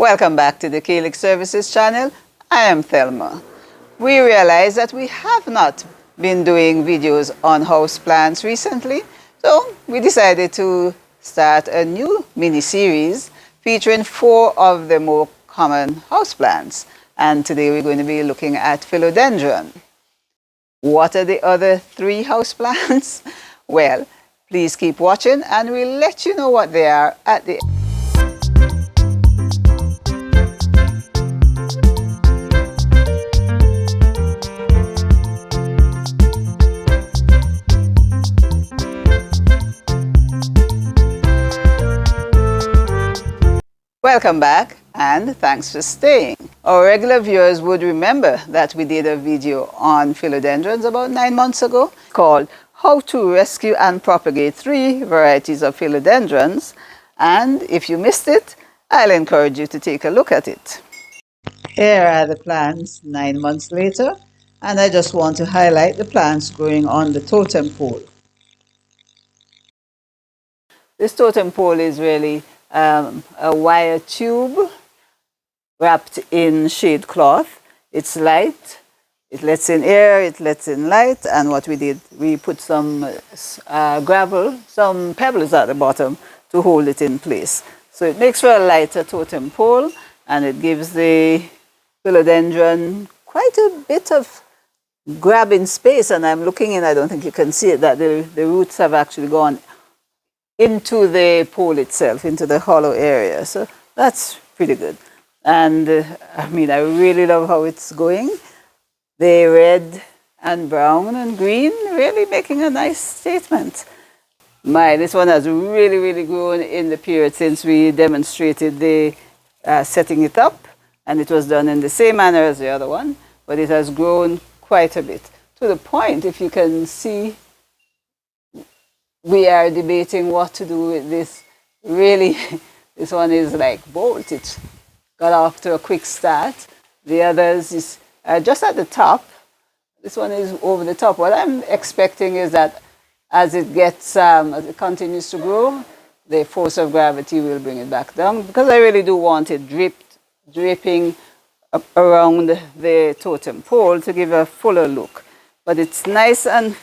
Welcome back to the Calyx Services channel. I am Thelma. We realize that we have not been doing videos on houseplants recently, so we decided to start a new mini-series featuring 4 of the more common houseplants. And today we're going to be looking at Philodendron. What are the other 3 houseplants? Well, please keep watching and we'll let you know what they are at the end. Welcome back and thanks for staying. Our regular viewers would remember that we did a video on philodendrons about 9 months ago called How to Rescue and Propagate 3 Varieties of Philodendrons, and if you missed it, I'll encourage you to take a look at it. Here are the plants 9 months later, and I just want to highlight the plants growing on the totem pole. This totem pole is really a wire tube wrapped in shade cloth. It's light, it lets in air, it lets in light, and what we did, we put some gravel, some pebbles at the bottom to hold it in place. So it makes for a lighter totem pole, and it gives the philodendron quite a bit of grabbing space. And I'm looking in, I don't think you can see it, that the roots have actually gone into the pole itself, into the hollow area. So that's pretty good. And I really love how it's going. The red and brown and green really making a nice statement. This one has really grown in the period since we demonstrated the setting it up, and it was done in the same manner as the other one, but it has grown quite a bit, to the point, if you can see, we are debating what to do with this. Really, this one is like bolt. It got off to a quick start. The others is just at the top. This one is over the top. What I'm expecting is that as it continues to grow, the force of gravity will bring it back down, because I really do want it dripping around the totem pole to give a fuller look. But it's nice and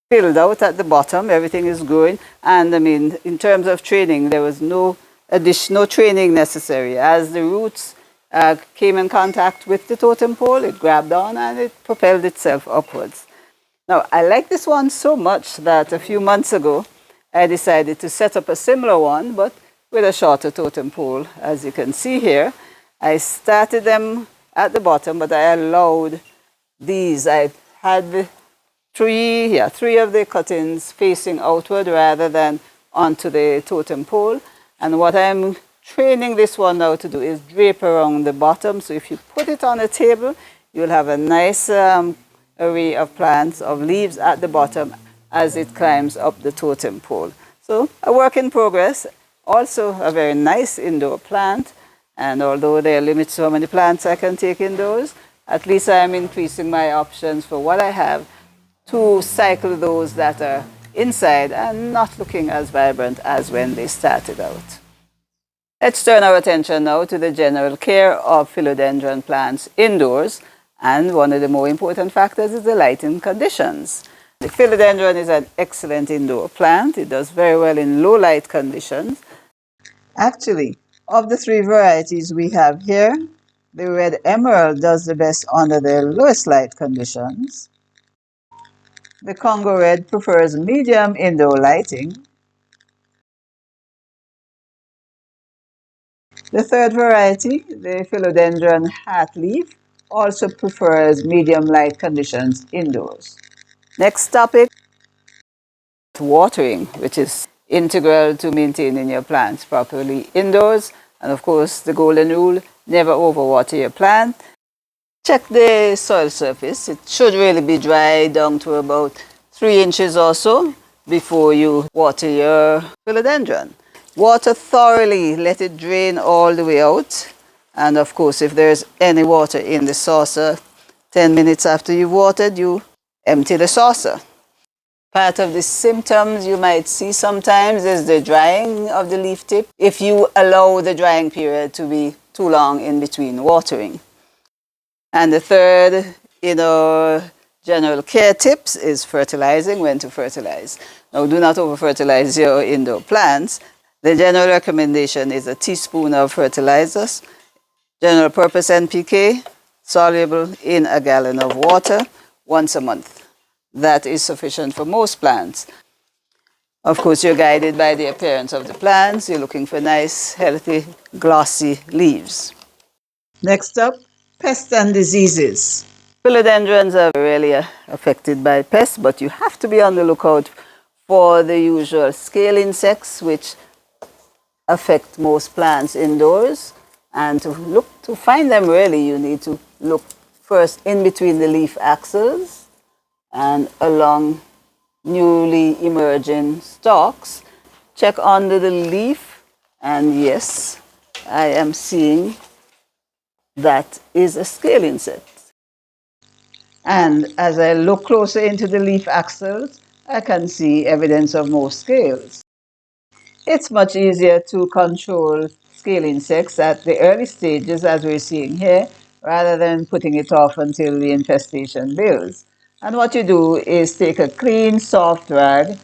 filled out at the bottom. Everything is growing, and in terms of training, there was no additional training necessary. As the roots came in contact with the totem pole, it grabbed on and it propelled itself upwards. Now, I like this one so much that a few months ago I decided to set up a similar one, but with a shorter totem pole. As you can see here, I started them at the bottom, but I allowed these. I had three of the cuttings facing outward rather than onto the totem pole. And what I'm training this one now to do is drape around the bottom. So if you put it on a table, you'll have a nice array of plants, of leaves at the bottom as it climbs up the totem pole. So a work in progress, also a very nice indoor plant. And although there are limits to how many plants I can take indoors, at least I'm increasing my options for what I have to cycle those that are inside and not looking as vibrant as when they started out. Let's turn our attention now to the general care of philodendron plants indoors, and one of the more important factors is the lighting conditions. The philodendron is an excellent indoor plant. It does very well in low light conditions. Actually, of the 3 varieties we have here, the red emerald does the best under the lowest light conditions. The Congo red prefers medium indoor lighting. The 3rd variety, the philodendron hatleaf, also prefers medium light conditions indoors. Next topic, watering, which is integral to maintaining your plants properly indoors. And of course, the golden rule, never overwater your plant. Check the soil surface. It should really be dry down to about 3 inches or so before you water your philodendron. Water thoroughly, let it drain all the way out. And of course, if there's any water in the saucer, 10 minutes after you've watered, you empty the saucer. Part of the symptoms you might see sometimes is the drying of the leaf tip if you allow the drying period to be too long in between watering. And the third, general care tips is fertilizing, when to fertilize. Now, do not over-fertilize your indoor plants. The general recommendation is a teaspoon of fertilizers, general purpose NPK, soluble in a gallon of water once a month. That is sufficient for most plants. Of course, you're guided by the appearance of the plants. You're looking for nice, healthy, glossy leaves. Next up, pests and diseases. Philodendrons are really affected by pests, but you have to be on the lookout for the usual scale insects, which affect most plants indoors. And to find them really, you need to look first in between the leaf axils and along newly emerging stalks. Check under the leaf, and yes, I am seeing that is a scale insect. And as I look closer into the leaf axils, I can see evidence of more scales. It's much easier to control scale insects at the early stages, as we're seeing here, rather than putting it off until the infestation builds. And what you do is take a clean, soft rag,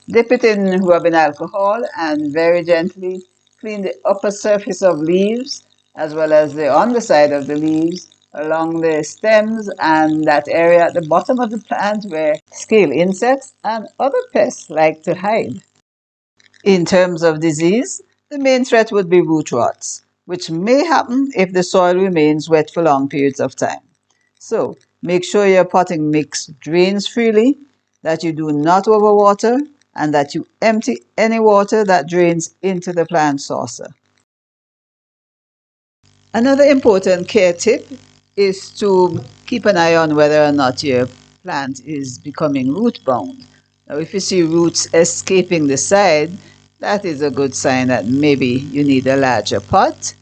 dip it in rubbing alcohol, and very gently clean the upper surface of leaves as well as the underside of the leaves along the stems and that area at the bottom of the plant where scale insects and other pests like to hide. In terms of disease, the main threat would be root rots, which may happen if the soil remains wet for long periods of time. So, make sure your potting mix drains freely, that you do not overwater, and that you empty any water that drains into the plant saucer. Another important care tip is to keep an eye on whether or not your plant is becoming root bound. Now, if you see roots escaping the side, that is a good sign that maybe you need a larger pot.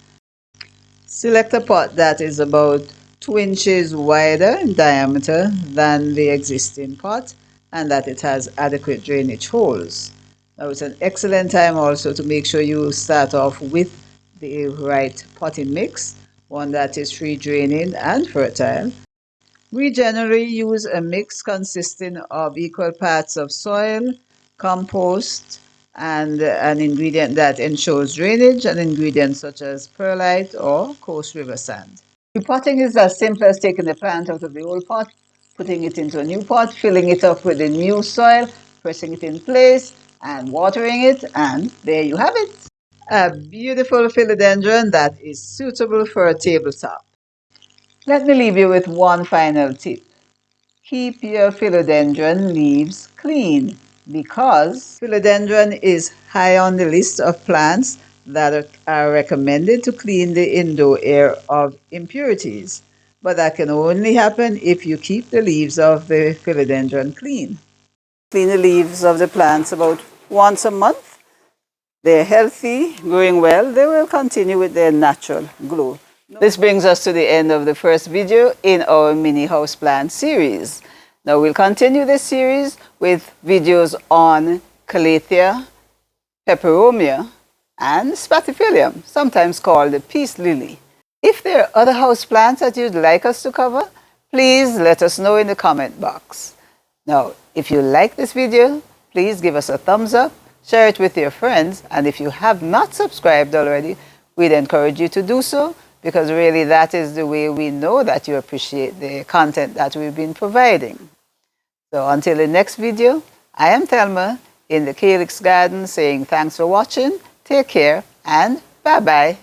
Select a pot that is about 2 inches wider in diameter than the existing pot and that it has adequate drainage holes. Now, it's an excellent time also to make sure you start off with the right potting mix, one that is free draining and fertile. We generally use a mix consisting of equal parts of soil, compost, and an ingredient that ensures drainage, and ingredients such as perlite or coarse river sand. Repotting is as simple as taking the plant out of the old pot, putting it into a new pot, filling it up with the new soil, pressing it in place, and watering it, and there you have it. A beautiful philodendron that is suitable for a tabletop. Let me leave you with one final tip. Keep your philodendron leaves clean because philodendron is high on the list of plants that are recommended to clean the indoor air of impurities. But that can only happen if you keep the leaves of the philodendron clean. Clean the leaves of the plants about once a month. They're healthy, growing well. They will continue with their natural glow. This brings us to the end of the first video in our mini houseplant series. Now we'll continue this series with videos on Calathea, Peperomia, and Spathiphyllum, sometimes called the peace lily. If there are other houseplants that you'd like us to cover, please let us know in the comment box. Now, if you like this video, please give us a thumbs up, share it with your friends, and if you have not subscribed already, we'd encourage you to do so, because really that is the way we know that you appreciate the content that we've been providing. So until the next video, I am Thelma in the Calyx Garden saying thanks for watching, take care, and bye-bye.